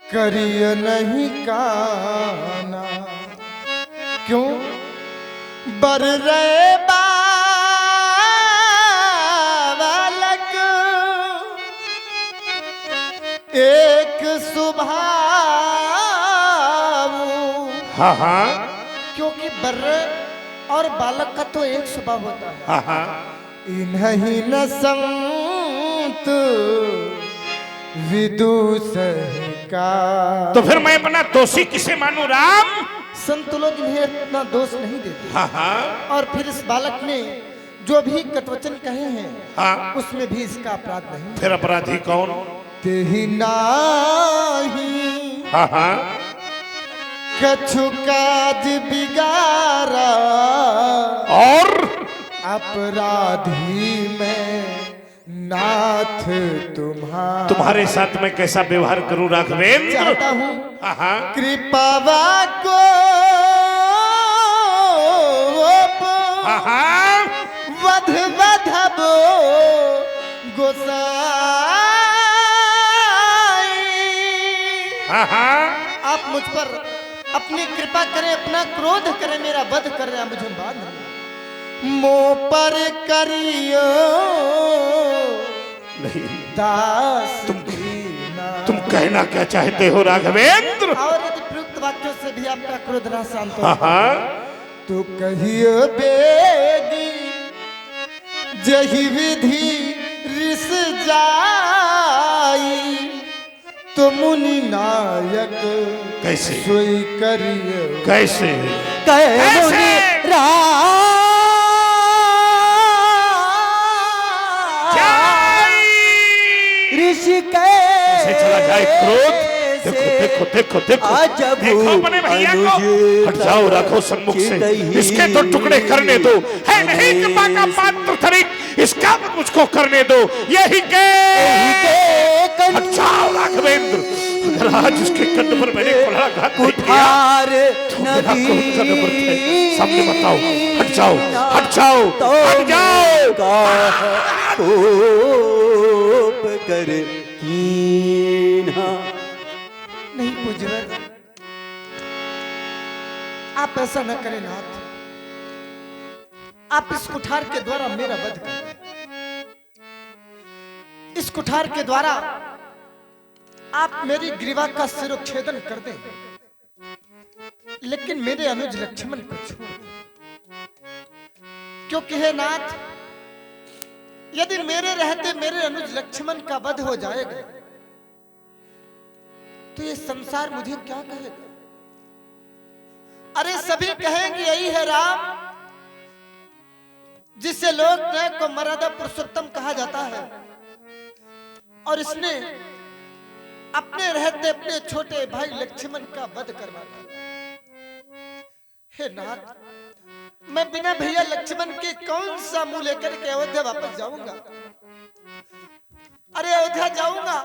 करिय नहीं काना, क्यों बर रहे बालक एक स्वभाव। हाँ हाँ क्योंकि बर्रे और बालक का तो एक स्वभाव होता है। हाँ हाँ इन्हीं न संत विदुष का। तो फिर मैं अपना दोषी किसे मानूं राम? संत लोग इन्हें इतना दोष नहीं देते। हाँ हाँ और फिर इस बालक ने जो भी कटवचन कहे हैं हाँ उसमें भी इसका अपराध नहीं। फिर अपराधी कौन? तेहि नाही हाँ हाँ कछु काज बिगारा, और अपराधी में नाथ तुम्हारे साथ मैं कैसा व्यवहार करूं राघवेंद्र? चाहता हूँ हाँ हाँ कृपावा को हाँ हाँ वध वधबो गोसाई। हाँ हाँ आप मुझ पर अपनी कृपा करें, अपना क्रोध करें, मेरा वध कर रहे हैं, मुझे बात मो पर करियो नहीं दास। तुम कहना क्या चाहते हो राघवेंद्र? और यदि प्रयुक्त वाक्यों से भी आपका क्रोध ना शांत हो हाँ हाँ तो कहियो बेगी जही विधि रिस जाई, तो मुनि नायक कैसे सोई करियो। कैसे मुनि ऋषि कैसे चला जाए क्रोध? देखो देखो देखो देखो देखो अपने भैया को। हट जाओ, रखो सन्मुख से, इसके तो टुकड़े करने दो। है नहीं कृपा का पात्र तरीक, इसका मुझको करने दो। यही के हट जाओ राघवेंद्र। अगर आज उसके कंध पर मैंने कुल्हाड़ा घात नहीं किया तो मेरा क्रोध का नंबर है। सामने बताओ, हट जाओ हट जाओ हट जाओ। कर कीन्हा। नहीं पूजवर, आप ऐसा न करें नाथ। आप इस कुठार के द्वारा मेरा वध करें। इस कुठार के द्वारा आप मेरी ग्रीवा का सिरोच्छेदन कर दें, लेकिन मेरे अनुज लक्ष्मण को छोड़ दें। क्योंकि हे नाथ, यदि मेरे रहते मेरे अनुज लक्ष्मण का वध हो जाएगा तो ये संसार मुझे क्या कहेगा? अरे सभी कहेंगे यही है राम, जिसे लोक नायक को मर्यादा पुरुषोत्तम कहा जाता है, और इसने अपने रहते अपने छोटे भाई लक्ष्मण का वध करवा दिया। हे नाथ, मैं बिना भैया लक्ष्मण के कौन सा मुंह लेकर के अयोध्या वापस जाऊंगा? अरे अयोध्या जाऊंगा,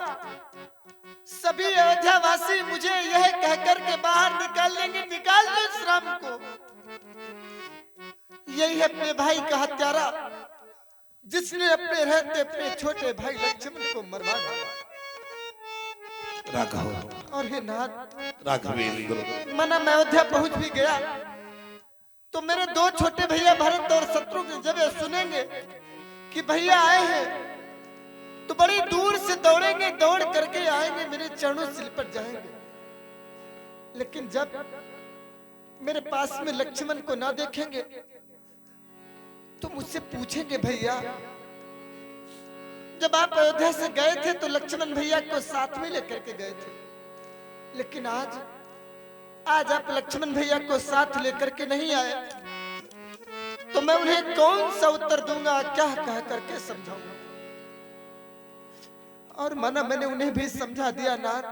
सभी अयोध्या वासी मुझे यह कहकर के बाहर निकाल लेंगे, निकाल दो इस राम को। यही है अपने भाई का हत्यारा, जिसने अपने रहते अपने छोटे भाई लक्ष्मण को मरवा दिया। राघव और हे नाथ, राघवेंद्र मना मैं अयोध्या पहुंच भी गया तो मेरे दो छोटे भैया भरत और शत्रुघ्न जब ये सुनेंगे कि भैया आए हैं तो बड़ी दूर से दौड़ेंगे, दौड़ करके आएंगे, मेरे चरणों से लिपट जाएंगे। लेकिन जब मेरे पास में लक्ष्मण को ना देखेंगे तो मुझसे पूछेंगे, भैया जब आप अयोध्या से गए थे तो लक्ष्मण भैया को साथ में लेकर के गए थे, लेकिन आज आप लक्ष्मण भैया को साथ लेकर के नहीं आए, तो मैं उन्हें कौन सा उत्तर दूंगा, क्या कह करके समझाऊंगा? और माना मैंने उन्हें भी समझा दिया नाथ,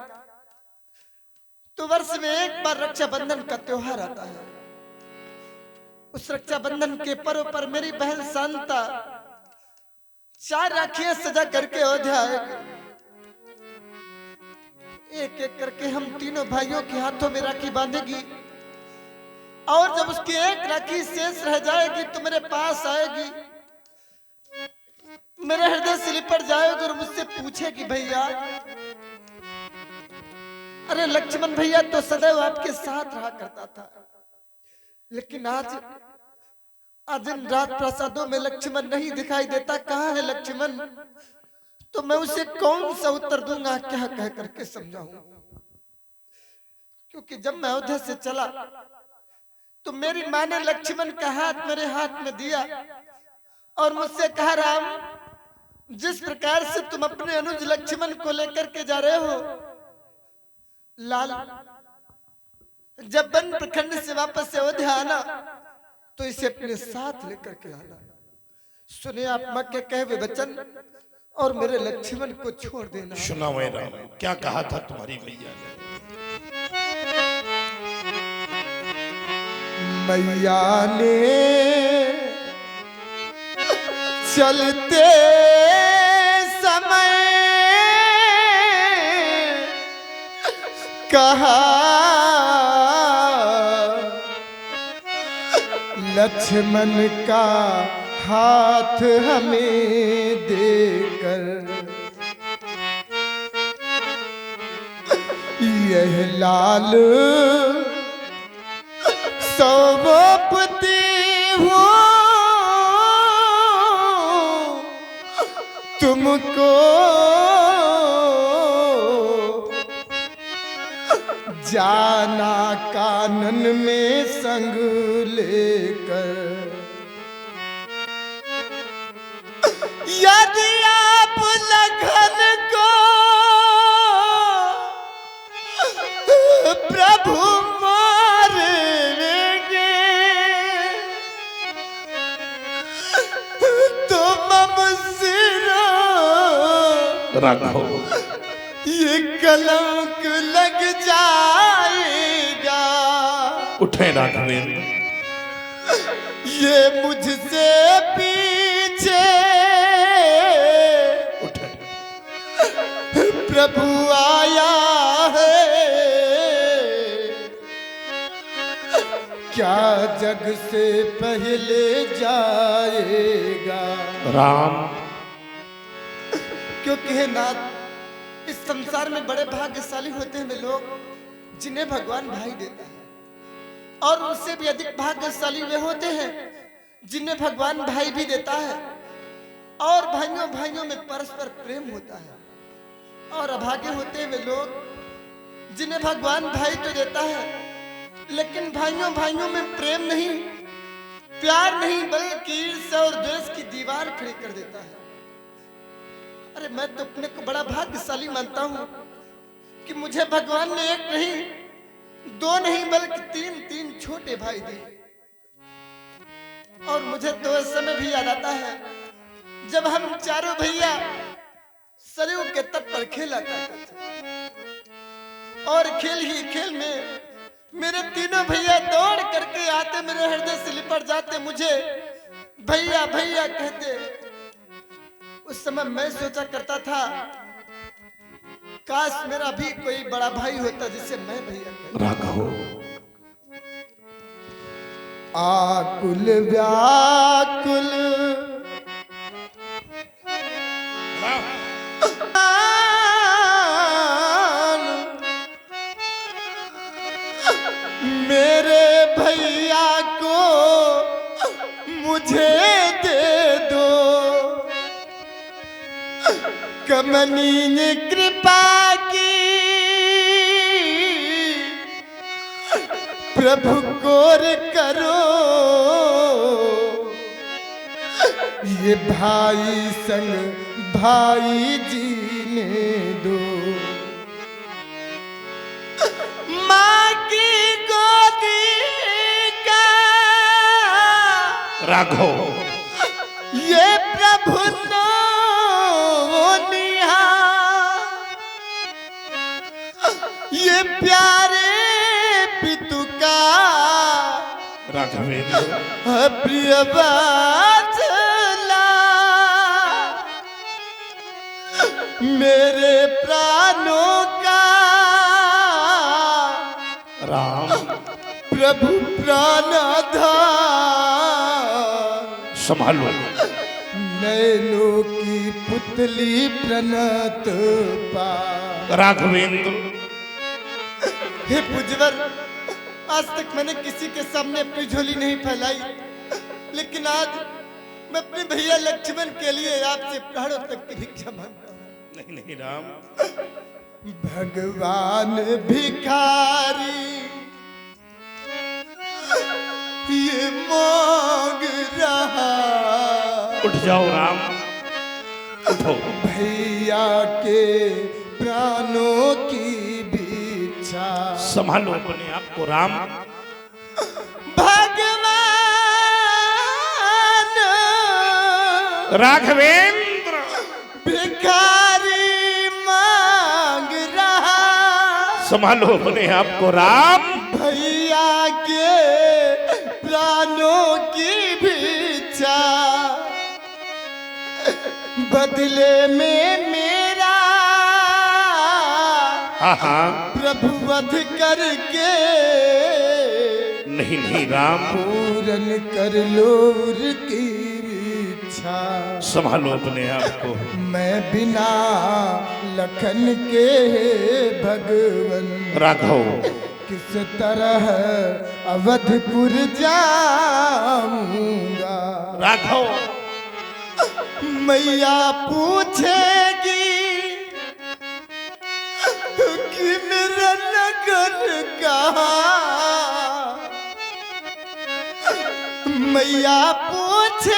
तो वर्ष में एक बार रक्षाबंधन का त्योहार आता है। उस रक्षाबंधन के पर्व पर मेरी बहन शांता 4 राखियां सजा करके अयोध्या आएगी। एक एक करके हम तीनों भाइयों के हाथों में राखी बांधेगी, और जब उसकी एक राखी शेष रह जाएगी तो मेरे पास आएगी, मेरे हृदय से लिपट जाएगी और मुझसे पूछेगी, भैया अरे लक्ष्मण भैया तो सदैव आपके साथ रहा करता था, लेकिन आज इन रात प्रसादों में लक्ष्मण नहीं दिखाई देता। कहाँ है लक्ष्मण? तो मैं उसे कौन सा उत्तर दूंगा, क्या कह करके समझाऊं? क्योंकि जब मैं अयोध्या से चला तो मेरी माँ ने लक्ष्मण का हाथ मेरे हाथ में दिया और मुझसे कहा, राम, जिस प्रकार से तुम अपने अनुज लक्ष्मण को लेकर के जा रहे हो, लाल जब वन प्रखंड से वापस अयोध्या आना तो इसे अपने साथ लेकर के आना। सुने आप माँ के कहे हुए वचन और मेरे लक्ष्मण को छोड़ देना। सुना मैं राम, क्या कहा था तुम्हारी मैया ने? मैया ने चलते समय कहा, लक्ष्मण का हाथ हमें देकर यह लाल सौंपती हूँ तुमको, जाना कानन में संग लेकर। यदि आप लखन को प्रभु मारेंगे तो ममसिरा राघव, ये कलंक लग जाएगा। उठे राघवेंद्र, ये मुझसे पीछे उठे। प्रभु आया है, क्या जग से पहले जाएगा? राम, क्योंकि है नाथ, इस संसार में बड़े भाग्यशाली होते हैं वे लोग जिन्हें भगवान भाई देता है, और उससे भी अधिक भाग्यशाली वे होते हैं जिन्हें भगवान भाई भी देता है, और भाइयों भाइयों में परस्पर प्रेम होता है। और अभागे होते हैं वे लोग जिन्हें भगवान भाई तो देता है, लेकिन भाइयों भाइयों में प्रेम नहीं, प्यार नहीं, बल्कि ईर्ष्या और द्वेष की दीवार खड़ी कर देता है। अरे मैं तो अपने को बड़ा भाग्यशाली मानता हूं कि मुझे भगवान ने एक नहीं, दो नहीं, बल्कि तीन तीन छोटे भाई दिए। और मुझे तो इस समय भी याद आता है जब हम चारों भैया सरयू के तट पर खेला करते थे, और खेल ही खेल में मेरे तीनों भैया दौड़ करके आते, मेरे हृदय से लिपट जाते, मुझे भैया भैया कहते। उस समय मैं सोचा करता था, काश मेरा भी कोई बड़ा भाई होता जिसे मैं भैया कहता। राघव, आकुल व्याकुल मेरे भैया को मुझे दे दो, कमनीय कृपा की प्रभु कोर करो, ये भाई संग भाई जीने दो। माँ की गोदी का राघव, ये प्रभु निहा, ये प्यारे पितु का राघवेंद्र, प्रिय बादला, मेरे प्राणों का राम, प्रभु प्राणधार, संभालो। नैनों की पुतली प्रणत पा। राघवेंद्र, हे पुजवर, आज तक मैंने किसी के सामने अपनी झोली नहीं फैलाई, लेकिन आज मैं अपने भैया लक्ष्मण के लिए आपसे प्राणों तक की भिक्षा मांगता हूं। नहीं नहीं राम, भगवान भिखारी ये मांग रहा, उठ जाओ राम, उठो। भैया के प्राणों की भिक्षा संभालो अपने आप को राम। भगवान राघवेंद्र भिखारी मांग रहा, संभालो अपने आप को राम। भैया के प्राणों की भिक्षा, बदले में मेरा हाँ प्रभु वध करके नहीं नहीं राम, पूरन कर लो की इच्छा। संभालो अपने आप को। मैं बिना लखन के भगवन राघव किस तरह अवधपुर जाऊंगा। राघव मैया पूछेगी कि मेरा नगर कहाँ, मैया पूछेगी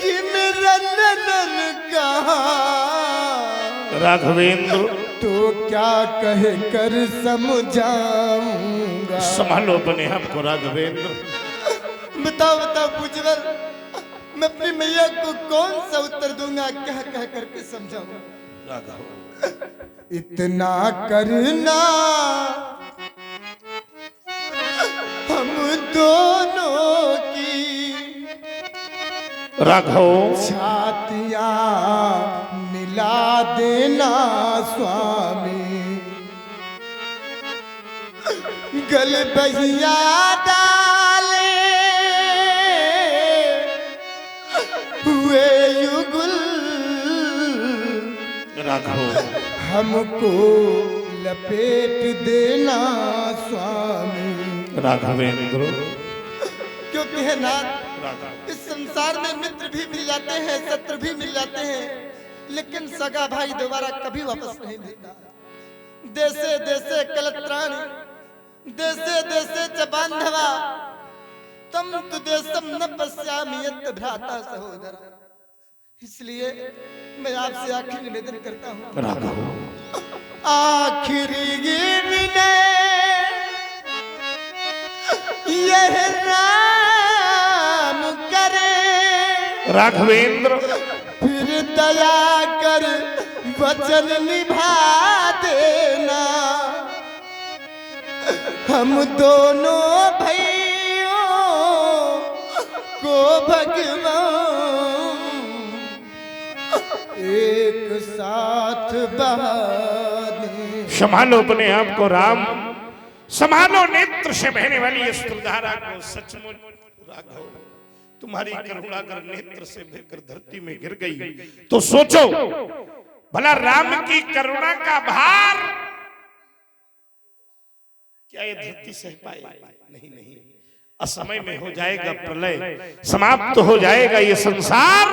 कि मेरा नगर कहाँ। राघवेंद्र तो क्या कह कर समझाऊंगा। संभालो अपने आप को राघवेंद्र। बताओ बताओ पुजवर, मैं अपनी मैया को कौन सा उत्तर दूंगा, कह कह करके समझाऊंगा। राघव इतना करना हम दोनों की राघव छातियां मिला देना स्वामी, गल बहिया डाले हुए युगुल, राघव हमको लपेट देना स्वामी। राघवेंद्र क्योंकि है नाथ, राघव इस संसार में मित्र भी मिल जाते हैं, शत्रु भी मिल जाते हैं, लेकिन सगा भाई दोबारा कभी वापस नहीं मिलता। देशे देशे कलत्राणि, देशे देशे च बांधवा, तम तु देशम न पश्यामि यत् भ्राता सहोदर। इसलिए मैं आपसे आखिरी निवेदन करता हूँ, राघव आखिरी विनय यह राम करे, राघवेंद्र फिर दया कर वचन निभा देना। हम दोनों भाइयों को भगवान एक साथ बहाने। संभालो अपने आप को राम, संभालो नेत्र से बहने वाली इस धारा को। सचमुच राघव तुम्हारी करुणा अगर नेत्र से बहकर धरती में गिर गई तो सोचो भला राम की करुणा का भार क्या ये धरती सह पाएगी? नहीं नहीं, असमय में हो जाएगा प्रलय, समाप्त हो जाएगा ये संसार।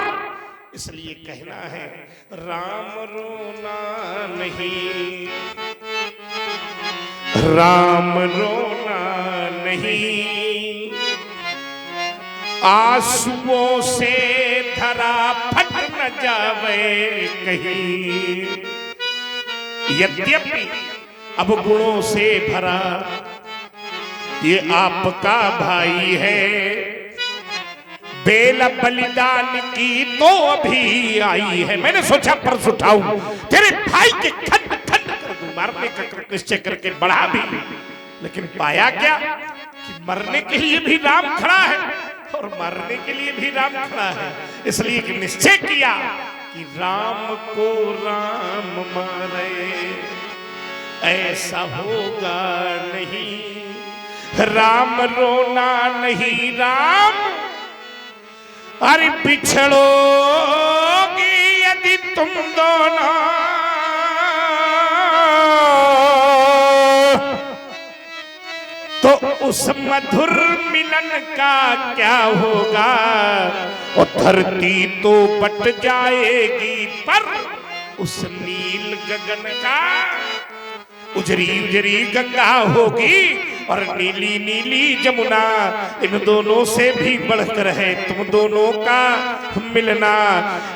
इसलिए कहना है राम रोना नहीं, राम रोना नहीं, आंसुओं से धरा फट न जावे कहीं। यद्यपि अब गुणों से भरा ये आपका भाई है, बेल बलिदान की तो अभी आई है। मैंने सोचा परस उठाऊं तेरे भाई के खंड खंड कर दूं, मारने का निश्चय करके बढ़ा भी, लेकिन पाया क्या कि मरने के लिए भी राम खड़ा है और मरने के लिए भी राम खड़ा है। इसलिए कि निश्चय किया कि राम को राम मारे, ऐसा होगा नहीं। राम रोना नहीं, राम अरे बिछड़ोगी यदि तुम दोनों उस मधुर मिलन का क्या होगा, और धरती तो बट जाएगी पर उस नील गगन का उजरी उजरी गंगा होगी और नीली नीली जमुना। इन दोनों से भी बढ़कर है तुम दोनों का मिलना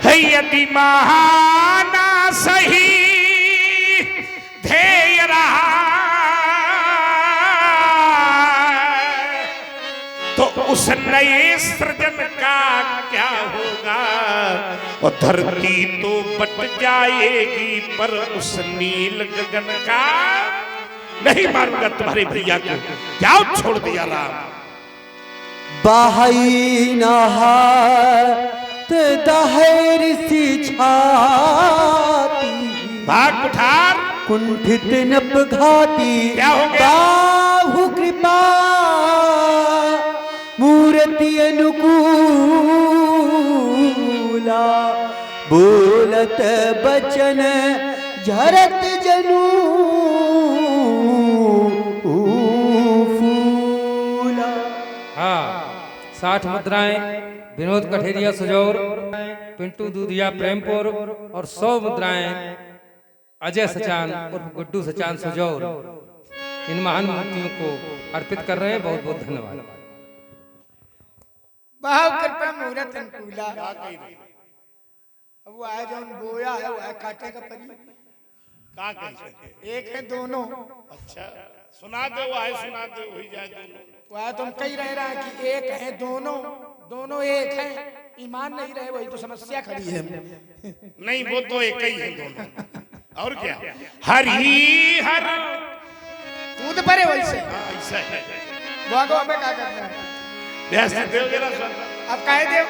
है। यदि महाना सही ध्येय रहा तो उस नए सृजन का क्या होगा, और धरती तो बट जाएगी पर उस नील गगन का नहीं मारूंगा तुम्हारे भैया को। जाओ छोड़ दिया राम। बाहई नहात दहर सी छाती, भाग कुठार कुंठित नप घाती, क्या हो गया? बाहु कृपा मूर्ति अनुकूला, बोलत बचन झरत जनु फूला। हाँ, 60 मुद्राएं विनोद कठेरिया सुजौर, पिंटू दूधिया प्रेमपुर और 100 मुद्राएं अजय सचान और गुड्डू सचान सुजौर इन महान मूर्तियों को अर्पित कर रहे हैं। बहुत बहुत धन्यवाद। भाव कृपा मुहूर्त अनुकूला। अब वो आए जो बोया है वो आए काटे का परी। का कही? एक है दोनों। अच्छा सुना दो, आए सुना दो, हो जाए दोनों। वह तुम कही रह रहा है कि एक है दोनों, दोनों एक है, ईमान नहीं रहे, वही तो समस्या खड़ी है। नहीं वो तो एक ही है दोनों। और क्या? हरि हर कूद पड़े वैसे। ऐसा है। वो आगे हमें क्या करना है? व्यास जी देव जरा सुन। अब कहे देव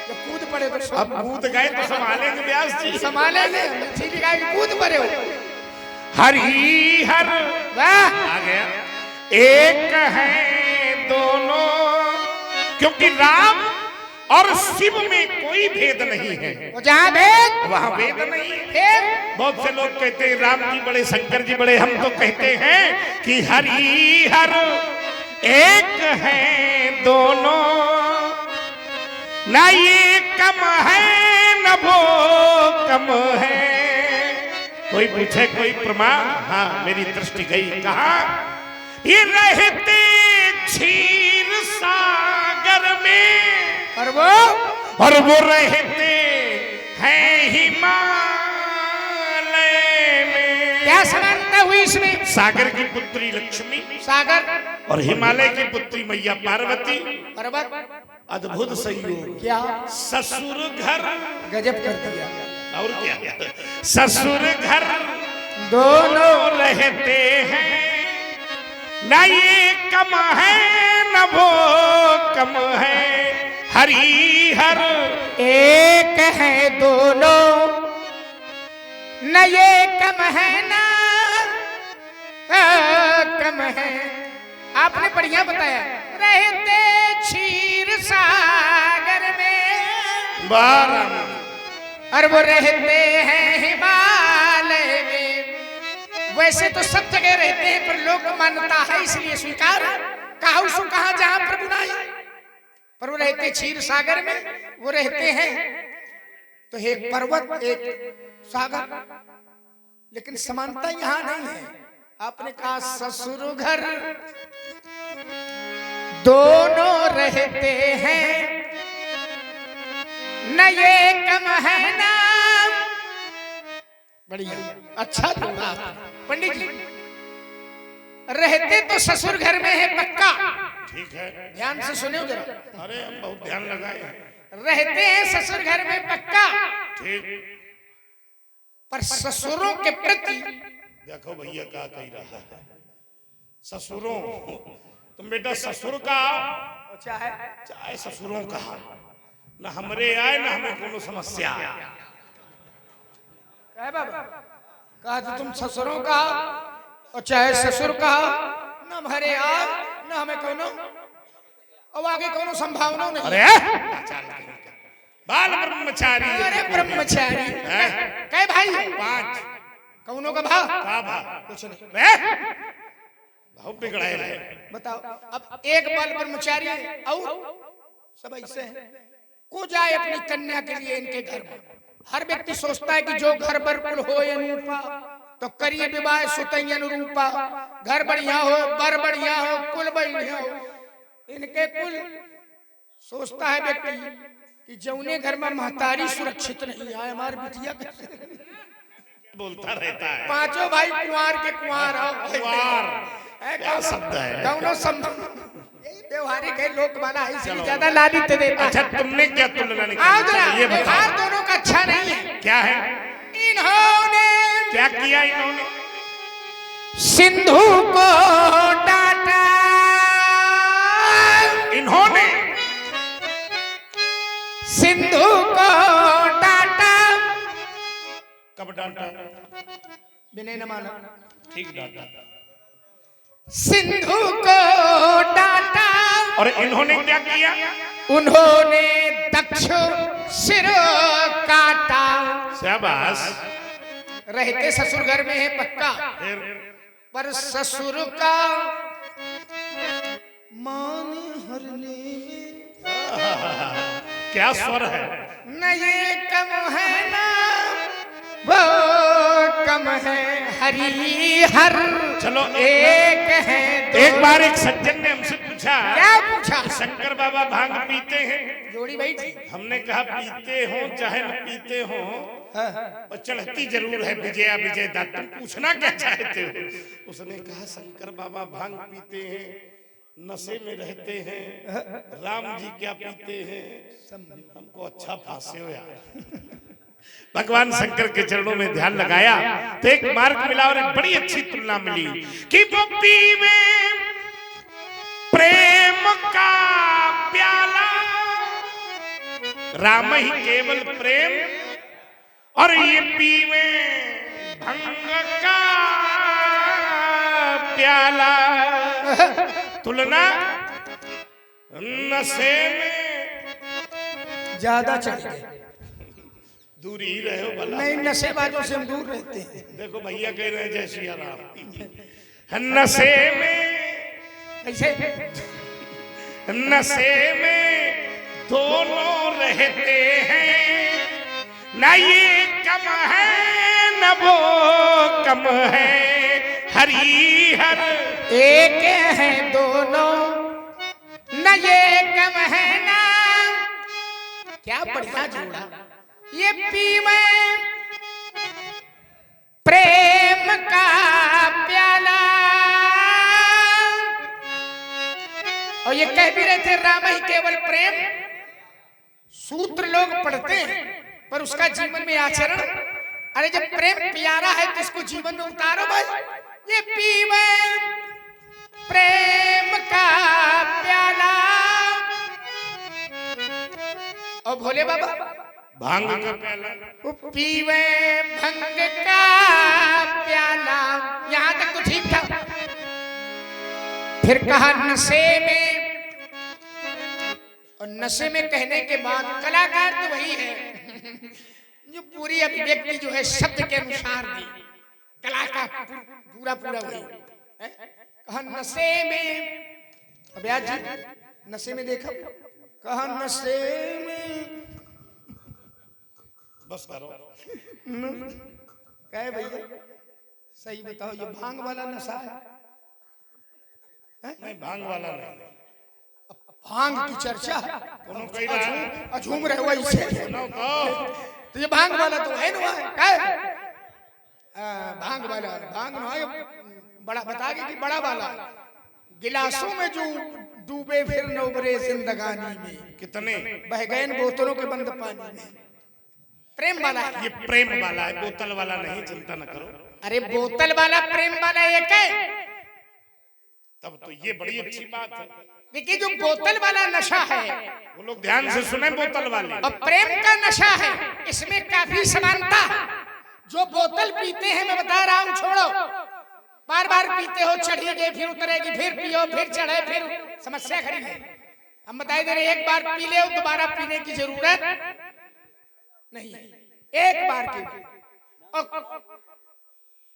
जब कूद पड़े तो अब कूद गए तो संभालेंगे व्यास जी। संभालेंगे। ठीक है कूद पड़े हो। हरि हर वाह आ गया। एक है दोनों, क्योंकि राम और शिव में कोई भेद नहीं है। वो जहाँ भेद वहाँ भेद नहीं है। फिर बहुत से लोग कहते हैं राम जी बड़े, शंकर जी बड़े। हम तो कहते हैं कि हरि हर एक है दोनों, ना ये कम है न वो कम है। कोई पूछे कोई प्रमाण? हाँ मेरी दृष्टि गई। कहा? ये रहते क्षीर सागर में और वो रहते हैं हिमालय में। क्या समानता हुई इसमें? सागर की पुत्री लक्ष्मी सागर और हिमालय की पुत्री मैया पार्वती। पर्वत अद्भुत संयोग। क्या ससुर घर गजब कर दिया। और क्या? ससुर घर दोनों रहते हैं, न ये कम है न वो कम है। हरि हर एक है दोनों, न ये कम है ना कम है। आपने बढ़िया बताया। रहते क्षीर सागर में और वो रहते हैं हिमालय में। वैसे तो सब जगह रहते हैं पर लोक मान्यता है इसलिए स्वीकार। कहा उसको कहा जहां प्रभु नहीं, पर वो रहते क्षीर सागर में, वो रहते हैं तो एक पर्वत एक सागर। लेकिन समानता यहाँ नहीं है। आपने कहा ससुर घर दोनों रहते हैं, न ये कम है ना। बढ़िया अच्छा जोड़ा पंडित जी। रहते तो ससुर घर में है पक्का। ठीक है, ध्यान से सुनियो जरा। अरे हम बहुत ध्यान लगाए। रहते हैं ससुर घर में पक्का, ठीक, पर ससुरों के प्रति देखो भैया क्या कह रहा है। ससुरों, तुम बेटा ससुर का चाहे ससुरों का न हमरे आए न हमें कोनो समस्या। कहे बाबा कहा तो तुम ससुरों का और चाहे ससुर का न हमारे आ न हमें कोनो और आगे कोनो संभावना नहीं। अरे बाल ब्रह्मचारी। अरे ब्रह्मचारी कहे भाई 5 कौनों का भाव का भा कुछ नहीं। बहुत बिगड़ाए रहे। बताओ, अब एक बाल ब्रह्मचारी है और सब ऐसे हैं। को जाए अपनी कन्या के लिए इनके घर में। हर व्यक्ति सोचता है कि जो घर बरकुल हो अनुरूपा तो करिए विवाह सुतई अनुरूपा। घर बढ़िया हो, बर बढ़िया हो, कुल बढ़िया हो। इनके कुल सोचता है व्यक्ति कि जौने घर में महतारी सुरक्षित नहीं है, हमारे बिटिया बोलता रहता है। पांचों भाई कुंवार के कुंवार क्या शब्द है? दोनों व्यवहारिक है, लोक वाला है, इसलिए ज्यादा लालित्य देता है। अच्छा, तुमने क्या तुलना निकाली? ये व्यवहार दोनों का अच्छा नहीं है। क्या है? इन्होंने क्या किया इन्होंने? सिंधु को डांटा। इन्होंने सिंधु को डांटा। कब डांटा? विनय न माना। ठीक डांटा। सिंधु को डांटा। और इन्होंने क्या किया? उन्होंने दक्ष सिर काटा। शाबाश। रहते ससुर घर में है पक्का, पर ससुर का मान हरने क्या स्वर है? न ये कम है ना वो कम है, हरी हर चलो एक है दो। एक बार एक सज्जन ने हमसे पूछा, क्या पूछा? शंकर बाबा भांग पीते हैं? जोड़ी बैठी। हमने कहा पीते हो चाहे न पीते हो, और चढ़ती जरूर है विजया विजय दात, तुम पूछना क्या चाहते हो? उसने कहा शंकर बाबा भांग पीते हैं, नशे में रहते हैं, राम जी क्या पीते हैं? हमको अच्छा फांसे हो यार। भगवान शंकर के चरणों में ध्यान लगाया तो एक मार्ग मिला और एक बड़ी अच्छी तुलना मिली कि वो पीवे प्रेम का प्याला, राम ही केवल प्रेम, और ये पीवे भंग का प्याला। तुलना नशे में ज्यादा चढ़ गए। दूर ही रहे हो भला। नहीं, नशेबाजों से हम दूर रहते हैं। देखो भैया कह रहे हैं जय सिया राम। नशे में ऐसे नशे में दोनों रहते हैं, न ये कम है न वो कम है, हरी हर एक है दोनों, न ये कम है ना। क्या बढ़िया जोड़ा। ये पीवे प्रेम का प्याला। और ये कह भी रहे थे राम ही केवल प्रेम। सूत्र लोग पढ़ते हैं पर उसका जीवन में आचरण। अरे जब प्रेम प्यारा है तो इसको जीवन में उतारो भाई। ये पीवे प्रेम का प्याला। और भोले बाबा भांग का प्याला, वो पीवे भंग का प्याला। यहां तक तो ठीक था। फिर कहा नशे में, और नशे में कहने के बाद कलाकार तो वही है जो पूरी अभिव्यक्ति जो है शब्द के अनुसार दी। कलाकार पूरा पूरा वही है। कहा नशे में, अब यार जी नशे में देखा, कहा नशे में, बस करो। कहे भैया सही बताओ, ये भांग वाला नशा है? नहीं, भांग वाला नहीं। भांग की चर्चा दोनों कही रहा है। झूम रहे हो इसे। सुनो तो ये भांग वाला तो है ना, है भांग वाला। भांग ना है, बड़ा बता कि बड़ा वाला गिलासों में जो डूबे फिर नौबरे जिंदगानी में, कितने बह गए बोतलों के बंद पानी में। प्रेम वाला है ये, प्रेम वाला है, बोतल वाला नहीं, चिंता न करो। अरे बोतल वाला प्रेम वाला एक है। तब तो ये बड़ी अच्छी बात है। देखिए जो बोतल वाला नशा है, वो लोग ध्यान से सुने बोतल वाले, और प्रेम का नशा है, इसमें काफी समानता है। जो बोतल पीते हैं, मैं बता रहा हूं, छोड़ो, बार बार पीते हो, चढ़ेगी फिर उतरेगी, फिर पियो फिर चढ़े, फिर समस्या खड़ी है। हम बता दे रहे, एक बार पी ले दोबारा पीने की जरूरत नहीं है। एक बार के और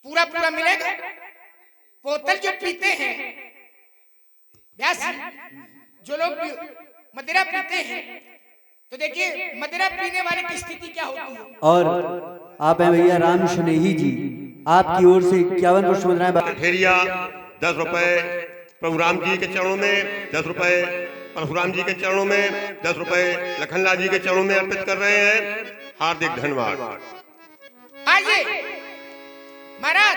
पूरा पूरा मिलेगा बोतल जो पीते हैं व्यास जी, जो लोग मदिरा पीते हैं, तो देखिए मदिरा पीने वाले की स्थिति क्या होती है। और आप हैं भैया राम शनेही जी, आपकी ओर से 51 वर्ष मुद्राएं। कठेरिया 10 रुपए, प्रभु राम जी के चरणों में 10 रुपए, परशुराम जी के चरणों में 10 रुपए, लखनलाल जी के चरणों में अर्पित कर रहे हैं। हार्दिक धन्यवाद। आइए महाराज,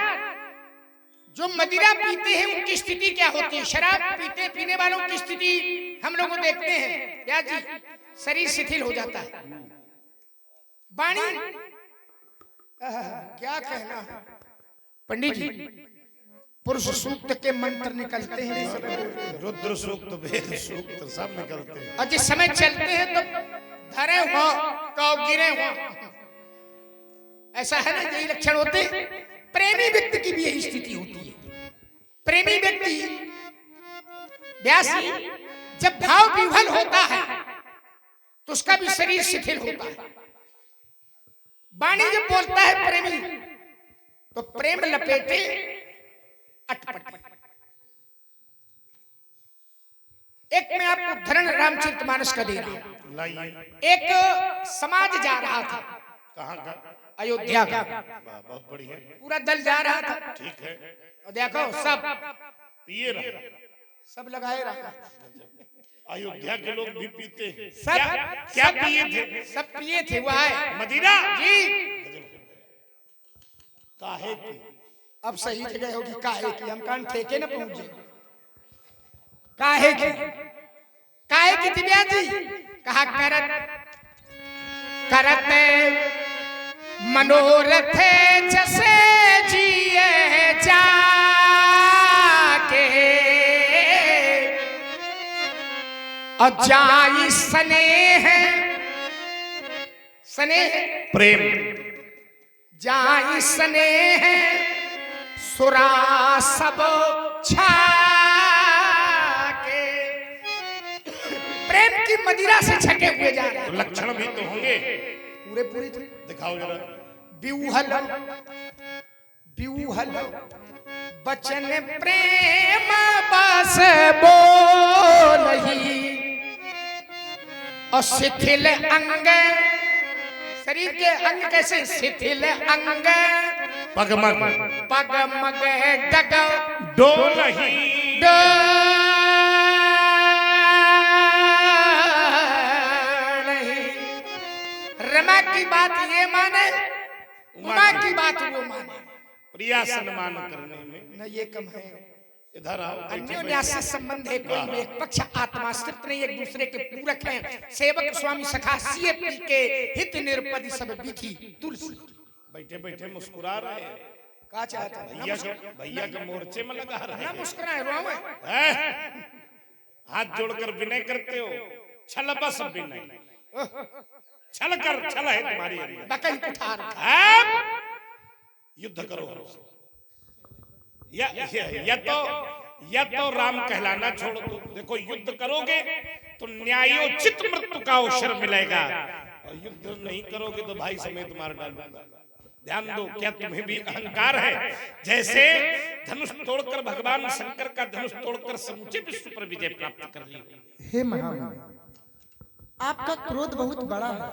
जो मदिरा पीते हैं उनकी स्थिति क्या होती है, शराब पीने वालों की स्थिति हम लोग देखते हैं या जी, शरीर शिथिल हो जाता है। वाणी क्या कहना है पंडित जी, पुरुष सूक्त के मंत्र निकलते हैं, रुद्र सूक्त, वेद सूक्त सब निकलते हैं। और जिस समय चलते हैं तो धरे हुआ कौ गिरे हुआ, ऐसा है ना, यही लक्षण होते हैं। प्रेमी व्यक्ति की भी यही स्थिति होती है। प्रेमी व्यक्ति व्यास जी, जब भाव विह्वल होता है तो उसका भी शरीर शिथिल होता है। वाणी जब बोलता है प्रेमी, तो प्रेम लपेटे अटपटे। एक मैं आपको उदाहरण रामचरितमानस का दे रहा हूं। एक समाज जा रहा था, कहाँ का? अयोध्या का, बहुत बढ़िया, पूरा दल जा रहा था। ठीक है। और देखो सब पिए रहा, सब लगाए रहा, अयोध्या के लोग भी पीते हैं। सब क्या पिए थे? सब पिए थे। वो आए मदिरा जी, काहे की? अब सही जगह होगी काहे की, हम कान ठेके न पहुंचे। काहे की दिव्या जी, कहा करत मनोरथ जैसे जिए जाके, और जाई स्नेह प्रेम, जाई स्नेह सुरा सब छाके। प्रेम की मदिरा से छके हुए जा रहे हैं। लक्षण भी तो होंगे, पूरे दिखाओ जरा। बिऊहल बचन प्रेम बस बोलही, और शिथिल अंग, शरीर के अंग कैसे शिथिल अंग, पगमग पगमग डग डोलही, रमा की बात ये माने, उमा की बात वो माने। प्रिया सम्मान करने में न ये कम है, इधर आओ। अन्योन्याश्रित संबंध है, कोई भी एक पक्ष आत्माश्रित नहीं, एक दूसरे के पूरक हैं। सेवक स्वामी सखा सिए पी के हित निरपदि सब विधि तुलसी। बैठे बैठे मुस्कुरा रहे हैं। का चाहता है भैया के मोर्चे में लगा रहे ना, मुस्कुराए रोवे हैं। हाथ जोड़कर विनय करते हो, छल बस विनय, छल कर, छल है तुम्हारी अंदर। बकन कुठार अब युद्ध करो हमसे। या तो राम कहलाना छोड़ दो। देखो युद्ध करोगे तो न्यायोचित मृत्यु का अवसर मिलेगा, और युद्ध नहीं करोगे तो भाई समेत मार डालूंगा। ध्यान दो, क्या तुम्हें भी अहंकार है? जैसे धनुष तोड़कर भगवान शंकर का धनुष तोड़कर समूचे विश्व पर विजय प्राप्त कर ली। हे महामहिम, आपका क्रोध बहुत बड़ा है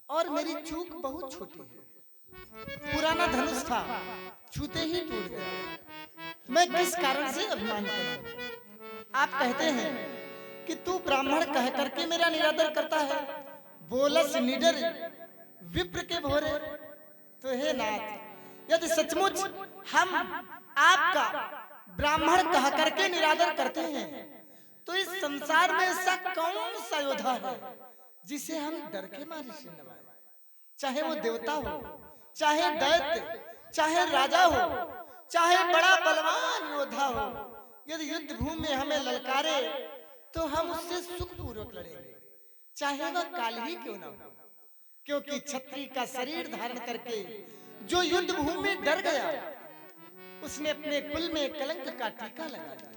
और मेरी चूक बहुत छोटी है। पुराना धनुष था, छूते ही टूट गया। मैं किस कारण से अभिमान करूं? आप कहते हैं कि तू ब्राह्मण कह करके मेरा निरादर करता है, बोलस निडर विप्र के भोरे। तो हे नाथ, यदि सचमुच हम आपका ब्राह्मण कह करके निरादर करते हैं, तो इस संसार में ऐसा कौन सा योद्धा है जिसे हम डर के मारे से नवाएं? चाहे वो देवता हो, चाहे दैत्य, चाहे राजा हो, चाहे बड़ा बलवान योद्धा हो, यदि युद्ध भूमि में हमें ललकारे तो हम उससे सुखपूर्वक लड़ेंगे, चाहे वह काल ही क्यों ना हो। क्योंकि क्षत्रिय का शरीर धारण करके जो युद्ध भूमि में डर गया, उसने अपने कुल में कलंक का टीका लगा दिया।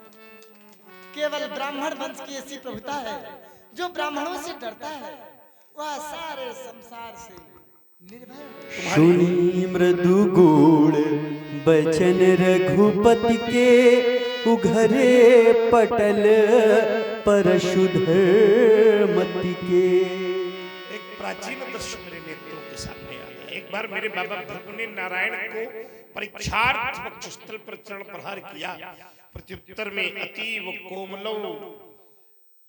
केवल ब्राह्मण वंश की ऐसी प्रभुता है, जो ब्राह्मणों से डरता है वह सारे संसार से निर्भय। सुनी मृदु गुण बचन रघुपति के उघरे पटल परशुधर्मति के। एक प्राचीन दृश्य मेरे नेत्रों के सामने आ गया। एक बार मेरे बाबा भृगु ने नारायण को परीक्षार्थ वक्षस्थल पर चरण प्रहार किया। प्रत्युत्तर में अतीव कोमलो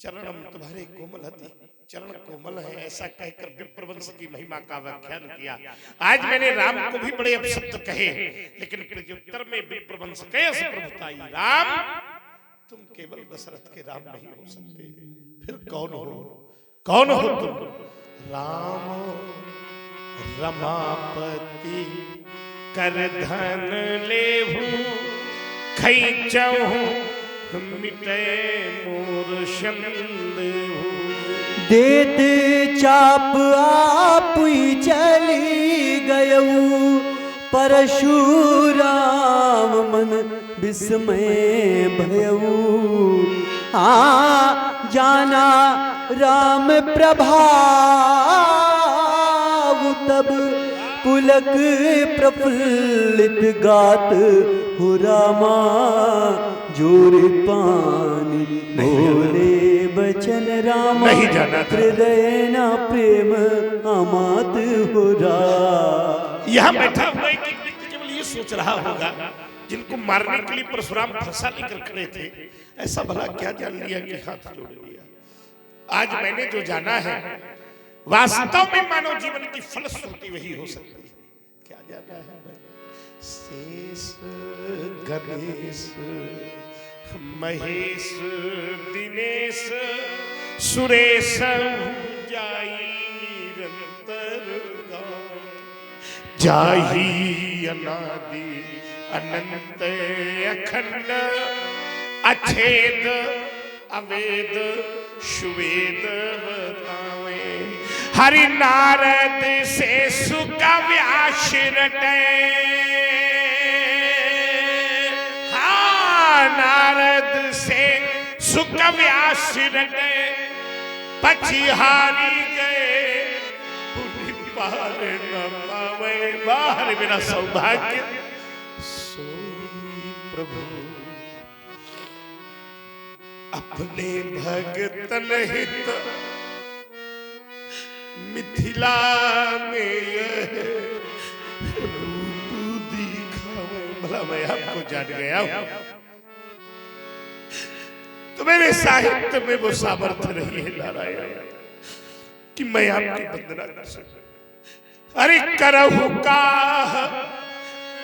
चरणम, तुम्हारे कोमल हति, चरण कोमल है, ऐसा कहकर विप्रवंश की महिमा का व्याख्यान किया। आज मैंने राम को भी बड़े अपशब्द कहे, लेकिन प्रत्युत्तर में विप्रवंश कैस प्रभुताई, राम तुम केवल दशरथ के राम नहीं हो सकते, फिर कौन हो? कौन हो तुम? राम रमापति कर धन लेहु, खैचहु मिटे मोर संदेहु। देत चाप आप ही चली गयऊ, परशुराम मन विस्मय भयऊ। जाना राम प्रभाव, तब पुलक प्रफुल्लित गात हो रामा। जोर पानी बोले बचन रामा, नहीं जाना था। हृदय ना प्रेम अमात हो रा। यहाँ बैठा हुआ एक व्यक्ति केवल ये सोच रहा होगा, जिनको मारने के लिए परशुराम फरसा लेकर खड़े थे, ऐसा भला क्या जान लिया कि हाथ जोड़ लिया। आज मैंने जो जाना है, वास्तव में मानव जीवन की फलश्रुति वही हो सकती है। क्या जाना है? शेष गणेश महेश दिनेश सुरेश जाई निरंतर गाय। जाही अनादि अनंत अखंड अछेद अवेद सुवेद बतावे। हरि नारद से सुख व्यास रटे, नारद से सुख व्यास रटे, पछिहारी गए पार न पावे। बाहर मेरा सौभाग्य सोई प्रभु अपने भगतन हित मिथिला में रूप दिखावे। भला मैं आपको जान गया हूं, तो मेरे साहित्य में वो सामर्थ्य नहीं है नारायण कि मैं आपकी वंदना कर सकूं। अरे करहु का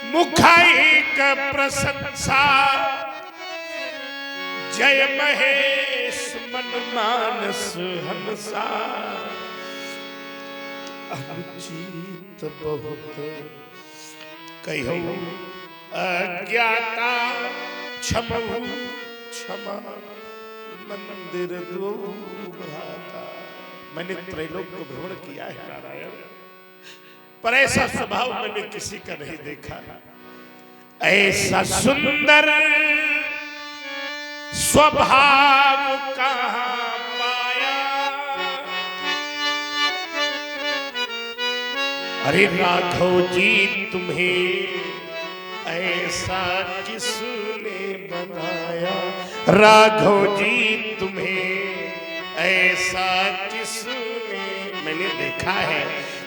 मुखाइक प्रशंसा, जय महेश मन मानस हंसा। अनुचित बहुत कहूं अज्ञाता, क्षमहु क्षमा मंदिर दो भ्राता। मैंने त्रैलोक को भ्रमण किया है नारायण, पर ऐसा स्वभाव मैंने किसी का नहीं देखा, ऐसा सुंदर स्वभाव कहां पाया। अरे राघव जी तुम्हें ऐसा किसने बनाया। राघव जी तुम्हें ऐसा किसने, मैंने देखा है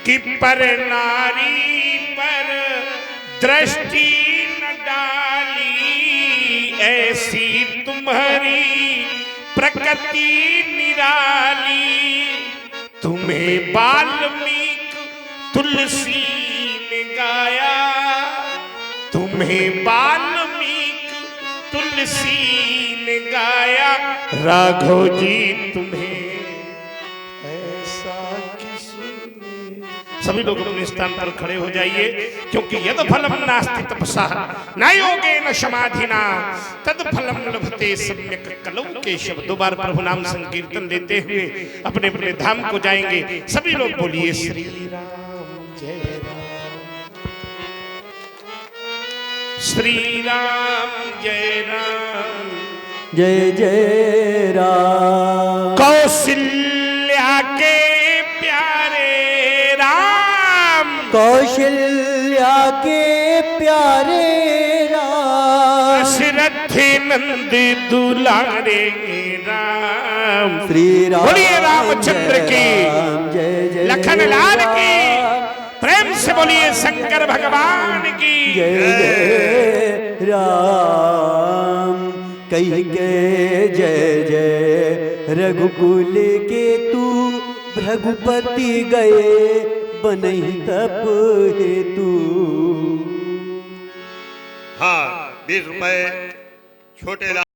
कि पर नारी पर दृष्टि न डाली, ऐसी तुम्हारी प्रकृति निराली। तुम्हें वाल्मीकि तुलसी ने गाया, तुम्हें वाल्मीकि तुलसी ने गाया। राघव जी तुम्हें ऐसा किसने। सभी लोग अपने स्थान पर खड़े हो जाइए, क्योंकि यद फलम नास्ति तपसा न योगेन समाधिना तद फलम लभते सम्यक कलौ केशव। दो बार प्रभु नाम संकीर्तन लेते हुए अपने अपने धाम को जाएंगे। सभी लोग बोलिए श्री राम जय राम, श्री राम जय राम, जय जय राम। कौशल्या के प्यारे राम, कौशल्या के प्यारे राम, दशरथ नंदी दुलारे राम। श्री राम बोलिए रामचंद्र की, जय जय लखन लाल की, प्रेम से बोलिए शंकर भगवान की जय जय राम। कही के जय जय रघुकुल के तू, रघुपति गए बनहि तप हेतु। हाँ 20 रुपए छोटे लाल